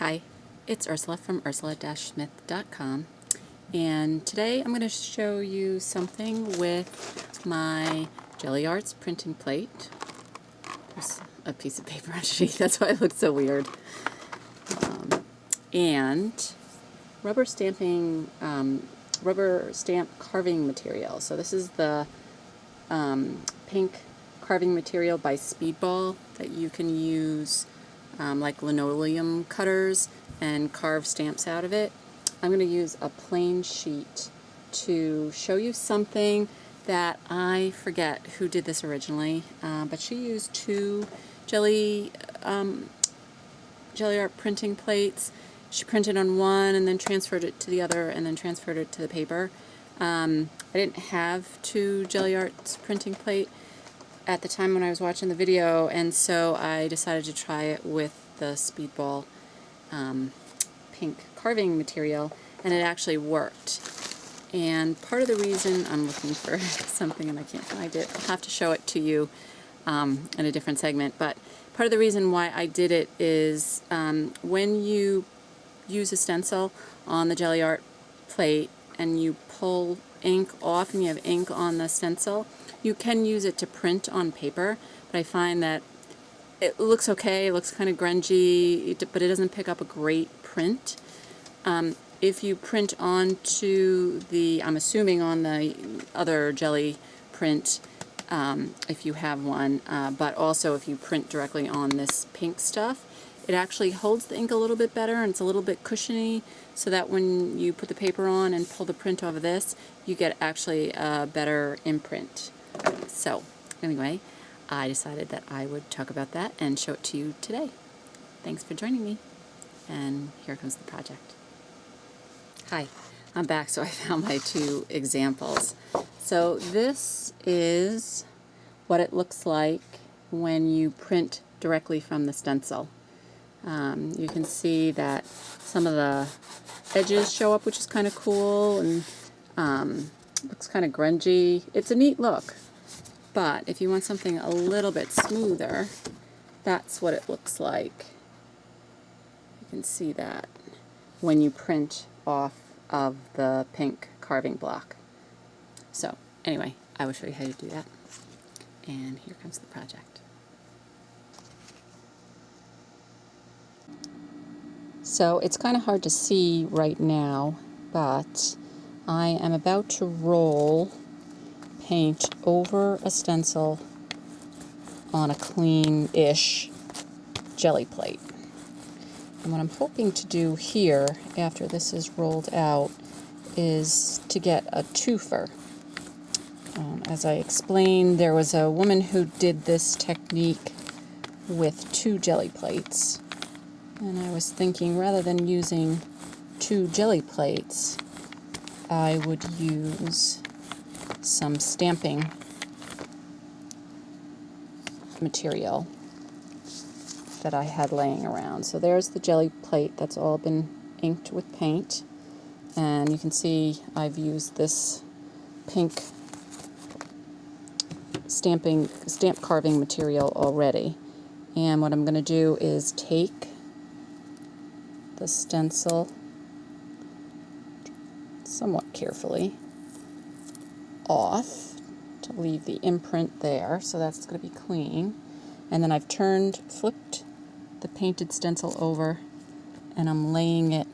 Hi, it's Ursula from ursula-smith.com, and today I'm going to show you something with my Gelli Arts printing plate. There's a piece of paper underneath, that's why it looks so weird. And rubber stamp carving material. So this is the pink carving material by Speedball that you can use like linoleum cutters and carve stamps out of it. I'm going to use a plain sheet to show you something that I forget who did this originally, but she used two Gelli Art printing plates. She printed on one and then transferred it to the other and then transferred it to the paper. I didn't have two Gelli Arts printing plate at the time when I was watching the video, and so I decided to try it with the Speedball pink carving material, and it actually worked. And part of the reason I'm looking for something and I can't find it, I'll have to show it to you in a different segment, but part of the reason why I did it is when you use a stencil on the Gelli Art plate and you pull ink off and you have ink on the stencil, you can use it to print on paper, but I find that it looks okay, it looks kind of grungy, but it doesn't pick up a great print. If you print onto the, I'm assuming on the other Gelli print, if you have one, but also if you print directly on this pink stuff, it actually holds the ink a little bit better and it's a little bit cushiony, so that when you put the paper on and pull the print off of this, you get actually a better imprint. So anyway, I decided that I would talk about that and show it to you today. Thanks for joining me, and here comes the project. Hi, I'm back, so I found my two examples. So this is what it looks like when you print directly from the stencil. You can see that some of the edges show up, which is kind of cool, and looks kind of grungy. It's a neat look, but if you want something a little bit smoother, that's what it looks like. You can see that when you print off of the pink carving block. So anyway, I will show you how to do that, and here comes the project. So it's kind of hard to see right now, but I am about to roll paint over a stencil on a clean-ish Gelli plate. And what I'm hoping to do here, after this is rolled out, is to get a twofer. As I explained, there was a woman who did this technique with two Gelli plates. And I was thinking, rather than using two Gelli plates, I would use some stamping material that I had laying around. So there's the Gelli plate that's all been inked with paint, and you can see I've used this pink stamp carving material already. And what I'm going to do is take the stencil somewhat carefully off to leave the imprint there, so that's going to be clean. And then I've flipped the painted stencil over, and I'm laying it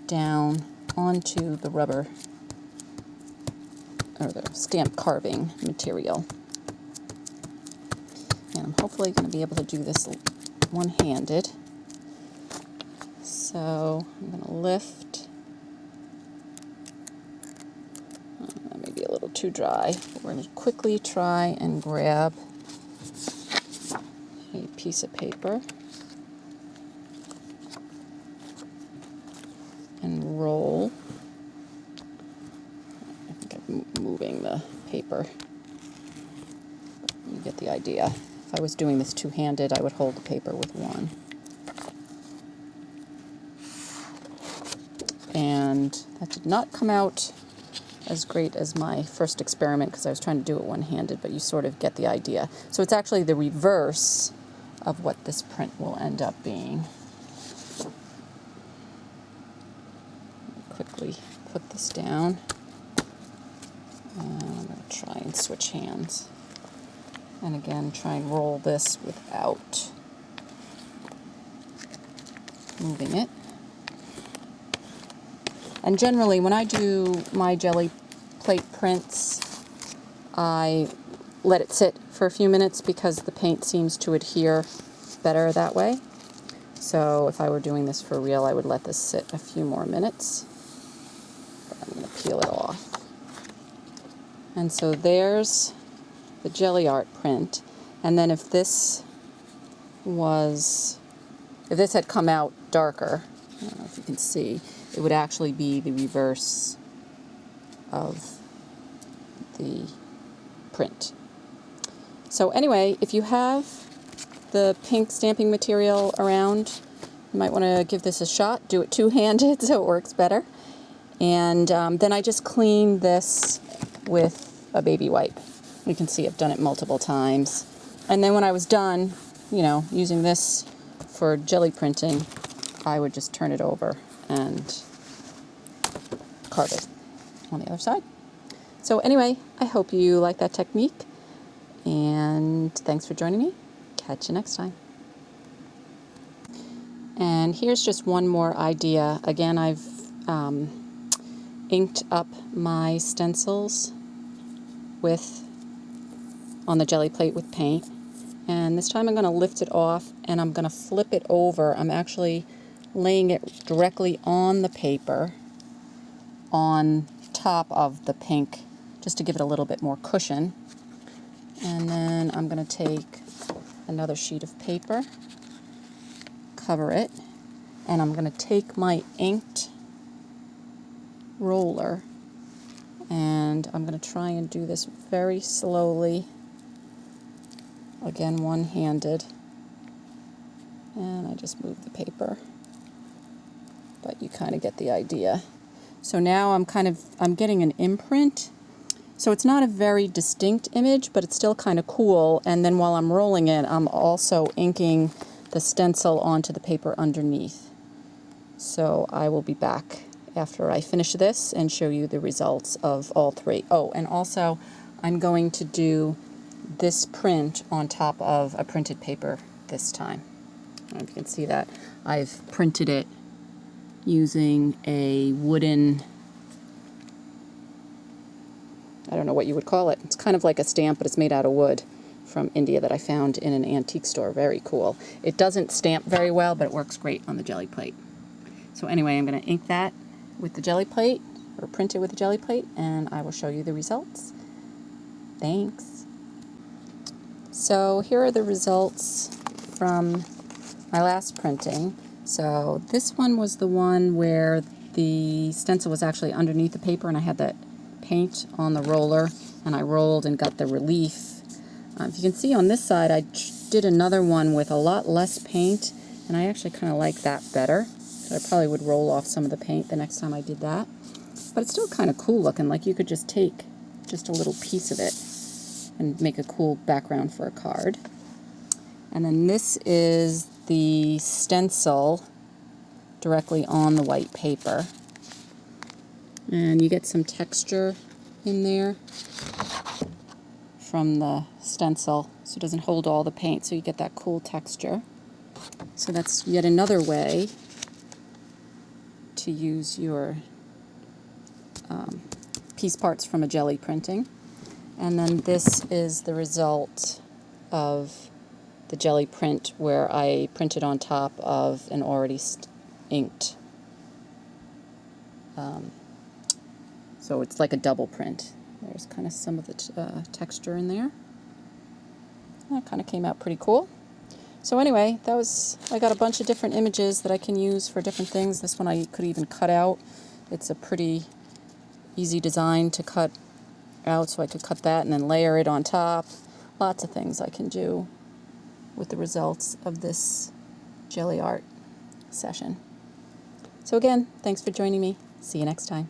down onto the rubber or the stamp carving material. And I'm hopefully going to be able to do this one-handed. So I'm going to lift. That may be a little too dry. We're going to quickly try and grab a piece of paper and roll. I think I'm moving the paper. You get the idea. If I was doing this two-handed, I would hold the paper with one. And that did not come out as great as my first experiment because I was trying to do it one-handed, but you sort of get the idea. So it's actually the reverse of what this print will end up being. quickly put this down. And I'm going to try and switch hands. And again, try and roll this without moving it. And generally, when I do my jelly plate prints, I let it sit for a few minutes because the paint seems to adhere better that way. So if I were doing this for real, I would let this sit a few more minutes. But I'm going to peel it off. And so there's the Gelli Art print. And then if this had come out darker, I don't know if you can see, it would actually be the reverse of the print. So anyway, if you have the pink stamping material around, you might want to give this a shot. Do it two-handed so it works better. And then I just clean this with a baby wipe. You can see I've done it multiple times. And then when I was done, using this for jelly printing, I would just turn it over and carve it on the other side. So anyway, I hope you like that technique, and thanks for joining me. Catch you next time. And here's just one more idea. Again, I've inked up my stencils on the jelly plate with paint. And this time I'm going to lift it off and I'm going to flip it over. I'm actually laying it directly on the paper on top of the pink, just to give it a little bit more cushion. And then I'm going to take another sheet of paper, cover it, and I'm going to take my inked roller and I'm going to try and do this very slowly, again one-handed, and I just move the paper, but you kind of get the idea. So now I'm getting an imprint. So it's not a very distinct image, but it's still kind of cool. And then while I'm rolling it, I'm also inking the stencil onto the paper underneath. So I will be back after I finish this and show you the results of all three. Oh, and also I'm going to do this print on top of a printed paper this time. I don't know if you can see that. I've printed it using a wooden, I don't know what you would call it. It's kind of like a stamp, but it's made out of wood from India that I found in an antique store. Very cool. It doesn't stamp very well, but it works great on the jelly plate. So anyway, I'm going to ink that with the jelly plate, or print it with the jelly plate, and I will show you the results. Thanks. So here are the results from my last printing. So this one was the one where the stencil was actually underneath the paper and I had that paint on the roller and I rolled and got the relief. If you can see on this side, I did another one with a lot less paint and I actually kind of like that better. So I probably would roll off some of the paint the next time I did that. But it's still kind of cool looking, like you could just take just a little piece of it and make a cool background for a card. And then this is the stencil directly on the white paper. And you get some texture in there from the stencil, so it doesn't hold all the paint, so you get that cool texture. So that's yet another way to use your piece parts from a jelly printing. And then this is the result of the jelly print where I printed on top of an already inked. So it's like a double print. There's kind of some of the texture in there. That kind of came out pretty cool. So anyway, I got a bunch of different images that I can use for different things. This one I could even cut out. It's a pretty easy design to cut out, so I could cut that and then layer it on top. Lots of things I can do with the results of this Gelli Art session. So again, thanks for joining me. See you next time.